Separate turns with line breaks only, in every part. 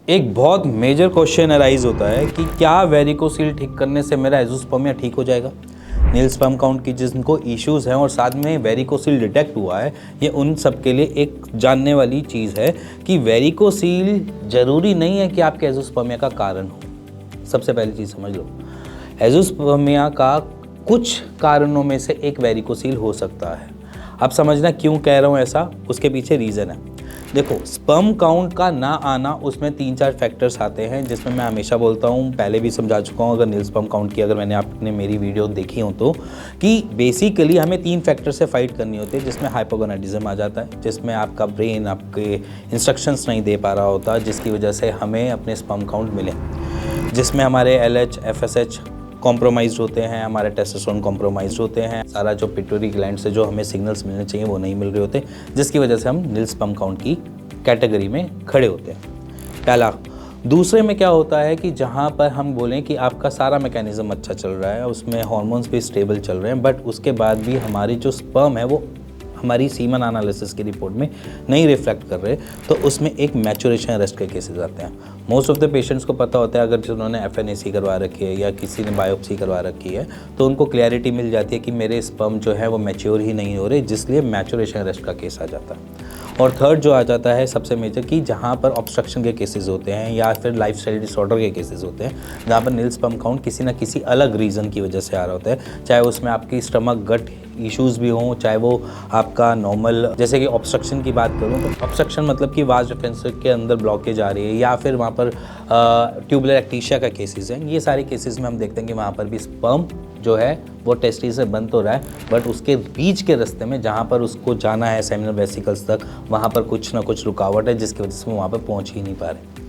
एक बहुत major question arise होता है कि क्या वेरिकोसील ठीक करने से मेरा एजोस्पर्मिया ठीक हो जाएगा। नील स्पर्म काउंट की जिनको इश्यूज़ हैं और साथ में वेरिकोसील डिटेक्ट हुआ है, ये उन सब के लिए एक जानने वाली चीज़ है कि वेरिकोसील ज़रूरी नहीं है कि आपके एजोस्पर्मिया का कारण हो। सबसे पहली चीज़ समझ लो, एजोस्पर्मिया का कुछ कारणों में से एक वेरिकोसील हो सकता है। अब समझना क्यों कह रहा हूँ ऐसा, उसके पीछे रीज़न है। देखो, स्पर्म काउंट का ना आना, उसमें 3-4 फैक्टर्स आते हैं, जिसमें मैं हमेशा बोलता हूँ, पहले भी समझा चुका हूँ अगर नील स्पर्म काउंट की अगर मैंने आपने मेरी वीडियो देखी हो तो, कि बेसिकली हमें 3 फैक्टर से फाइट करनी होती है, जिसमें हाइपोगोनाडिज्म आ जाता है, जिसमें आपका ब्रेन आपके इंस्ट्रक्शंस नहीं दे पा रहा होता, जिसकी वजह से हमें अपने स्पर्म काउंट मिले, जिसमें हमारे LH FSH कॉम्प्रोमाइज़ होते हैं, हमारे टेस्टोस्टेरोन कॉम्प्रोमाइज़ होते हैं, सारा जो पिट्यूटरी ग्लैंड से जो हमें सिग्नल्स मिलने चाहिए वो नहीं मिल रहे होते, जिसकी वजह से हम नील स्पर्म काउंट की कैटेगरी में खड़े होते हैं। पहला। दूसरे में क्या होता है कि जहाँ पर हम बोलें कि आपका सारा मैकेनिज़्म अच्छा चल रहा है, उसमें हार्मोन्स भी स्टेबल चल रहे हैं, बट उसके बाद भी हमारी जो स्पर्म है वो हमारी सीमन एनालिसिस की रिपोर्ट में नहीं रिफ्लेक्ट कर रहे, तो उसमें एक मैचुरेशन अरेस्ट के केसेस आते हैं। मोस्ट ऑफ द पेशेंट्स को पता होता है, अगर जिन्होंने FNAC करवा रखी है या किसी ने बायोप्सी करवा रखी है, तो उनको क्लैरिटी मिल जाती है कि मेरे स्पर्म जो है वो मैच्योर ही नहीं हो रहे, जिसलिए मैचुरेशन अरेस्ट का केस आ जाता है। और थर्ड जो आ जाता है सबसे मेजर, कि जहाँ पर ऑब्स्ट्रक्शन के केसेस होते हैं या फिर लाइफस्टाइल डिसऑर्डर के केसेस होते हैं, जहाँ पर नील स्पर्म काउंट किसी ना किसी अलग रीज़न की वजह से आ रहा होता है, चाहे उसमें आपकी स्टमक गट इश्यूज़ भी हों, चाहे वो आपका नॉर्मल, जैसे कि ऑब्स्ट्रक्शन की बात करूँ तो ऑब्स्ट्रक्शन मतलब कि वाज डिफेंस के अंदर ब्लॉकेज आ रही है, या फिर वहाँ पर ट्यूबुलर एक्टीशिया का केसेस हैं। ये सारे केसेस में हम देखते हैं कि वहाँ पर भी स्पर्म जो है वो टेस्टिस से बंद तो रहा है, बट उसके बीच के रास्ते में जहाँ पर उसको जाना है सेमिनल वेसिकल्स तक, वहाँ पर कुछ ना कुछ रुकावट है, जिसकी वजह से वो वहाँ पर पहुँच ही नहीं पा रहे।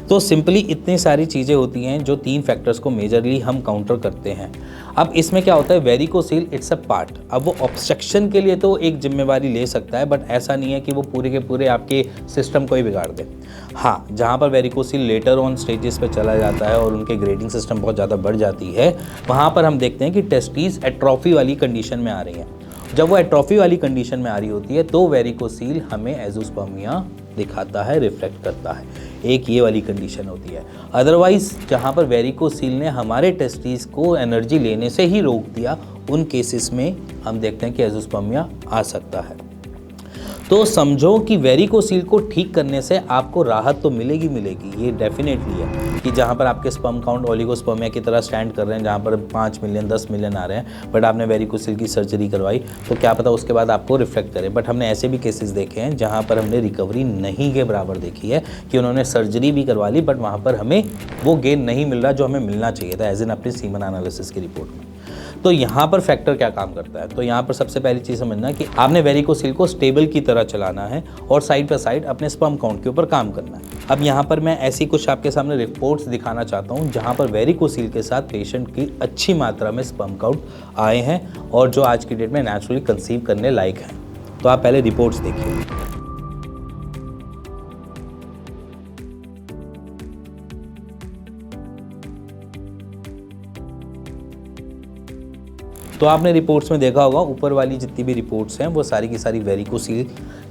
तो सिंपली इतनी सारी चीज़ें होती हैं जो 3 फैक्टर्स को मेजरली हम काउंटर करते हैं। अब इसमें क्या होता है, वेरिकोसील इट्स अ पार्ट। अब वो ऑब्स्ट्रक्शन के लिए तो एक जिम्मेवारी ले सकता है, बट ऐसा नहीं है कि वो पूरे के पूरे आपके सिस्टम को ही बिगाड़ दे। हाँ, जहाँ पर वेरिकोसील लेटर ऑन स्टेजेस पे चला जाता है और उनके ग्रेडिंग सिस्टम बहुत ज़्यादा बढ़ जाती है, वहाँ पर हम देखते हैं कि टेस्टिस एट्रोफी वाली कंडीशन में आ रही हैं। जब वो एट्रोफी वाली कंडीशन में आ रही होती है तो वेरिकोसील हमें एजोस्पर्मिया दिखाता है, रिफ्लेक्ट करता है। एक ये वाली कंडीशन होती है। अदरवाइज जहाँ पर वेरिकोसील ने हमारे टेस्टिस को एनर्जी लेने से ही रोक दिया, उन केसेस में हम देखते हैं कि एजोस्पर्मिया आ सकता है। तो समझो कि वेरिकोसील को ठीक करने से आपको राहत तो मिलेगी, ये डेफिनेटली है कि जहाँ पर आपके स्पर्म काउंट ओलिगोस्पर्मिया की तरह स्टैंड कर रहे हैं, जहाँ पर 5 मिलियन 10 मिलियन आ रहे हैं, बट आपने वेरिकोसील की सर्जरी करवाई तो क्या पता उसके बाद आपको रिफ्लेक्ट करे। बट हमने ऐसे भी केसेस देखे हैं जहाँ पर हमने रिकवरी नहीं के बराबर देखी है, कि उन्होंने सर्जरी भी करवा ली बट वहाँ पर हमें वो गेन नहीं मिल रहा जो हमें मिलना चाहिए था एज एन अपनी सीमन एनालिसिस की रिपोर्ट में। तो यहाँ पर फैक्टर क्या काम करता है, तो यहाँ पर सबसे पहली चीज़ समझना कि आपने वेरिकोसील को स्टेबल की तरह चलाना है और साइड बाय साइड अपने स्पर्म काउंट के ऊपर काम करना है। अब यहाँ पर मैं ऐसी कुछ आपके सामने रिपोर्ट्स दिखाना चाहता हूँ जहाँ पर वेरिकोसील के साथ पेशेंट की अच्छी मात्रा में स्पर्म काउंट आए हैं और जो आज की डेट में नेचुरली कंसीव करने लायक हैं। तो आप पहले रिपोर्ट्स देखिए। तो आपने रिपोर्ट्स में देखा होगा, ऊपर वाली जितनी भी रिपोर्ट्स हैं वो सारी की सारी वेरिकोसील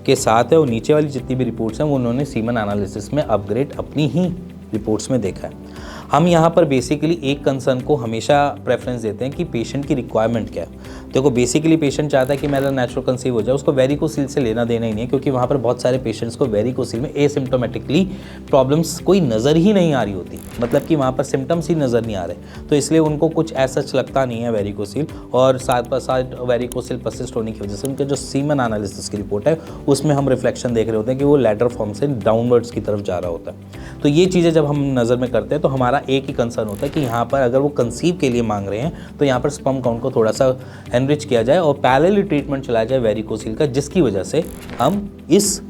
के साथ है, और नीचे वाली जितनी भी रिपोर्ट्स हैं वो उन्होंने सीमन एनालिसिस में अपग्रेड अपनी ही रिपोर्ट्स में देखा है। हम यहाँ पर बेसिकली एक कंसर्न को हमेशा प्रेफरेंस देते हैं कि पेशेंट की रिक्वायरमेंट क्या है। देखो, बेसिकली पेशेंट चाहता है कि मेरा नेचुरल कंसीव हो जाए, उसको वेरिकोसील से लेना देना ही नहीं है, क्योंकि वहाँ पर बहुत सारे पेशेंट्स को वेरिकोसील में एसिम्टोमेटिकली प्रॉब्लम्स कोई नज़र ही नहीं आ रही होती, मतलब कि वहाँ पर सिम्टम्स ही नज़र नहीं आ रहे, तो इसलिए उनको कुछ ऐसा लगता नहीं है वेरिकोसील, और साथ साथ वेरिकोसील परसिस्ट होने की वजह से उनके जो सीमन एनालिसिस की रिपोर्ट है उसमें हम रिफ्लेक्शन देख रहे होते हैं कि वो लैडर फॉर्म से डाउनवर्ड्स की तरफ जा रहा होता है। तो ये चीज़ें जब हम नज़र में करते हैं तो हमारा एक ही कंसर्न होता है कि यहाँ पर अगर वो कंसीव के लिए मांग रहे हैं तो यहाँ पर स्पर्म काउंट को थोड़ा सा एनरिच किया जाए और पैरेलल ट्रीटमेंट चलाया जाए वेरिकोसील का, जिसकी वजह से हम इस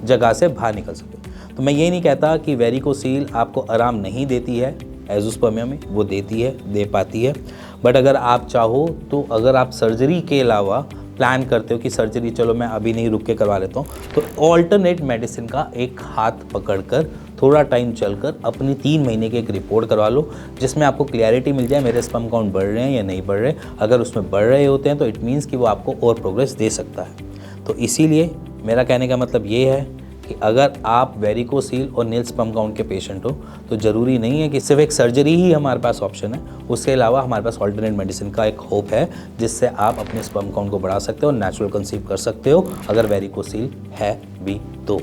जगह से बाहर निकल सकें। तो मैं ये नहीं कहता कि वेरिकोसील आपको आराम नहीं देती है एजोस्पर्मिया में, वो देती है, दे पाती है, बट अगर आप चाहो तो अगर आप सर्जरी के अलावा प्लान करते हो कि सर्जरी चलो मैं अभी नहीं रुक के करवा लेता हूँ, तो ऑल्टरनेट मेडिसिन का एक हाथ पकड़कर थोड़ा टाइम चलकर अपनी 3 महीने की एक रिपोर्ट करवा लो, जिसमें आपको क्लैरिटी मिल जाए मेरे स्पर्म काउंट बढ़ रहे हैं या नहीं बढ़ रहे। अगर उसमें बढ़ रहे होते हैं तो इट मीन्स कि वो आपको और प्रोग्रेस दे सकता है। तो इसीलिए मेरा कहने का मतलब ये है कि अगर आप वेरिकोसील और नील स्पर्म काउंट के पेशेंट हो तो ज़रूरी नहीं है कि सिर्फ एक सर्जरी ही हमारे पास ऑप्शन है, उसके अलावा हमारे पास ऑल्टरनेट मेडिसिन का एक होप है जिससे आप अपने स्पर्म काउंट को बढ़ा सकते हो और नेचुरल कंसीव कर सकते हो अगर वेरिकोसील है भी तो।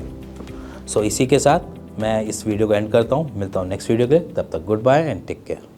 सो इसी के साथ मैं इस वीडियो को एंड करता हूँ। मिलता हूँ नेक्स्ट वीडियो के, तब तक goodbye and take care.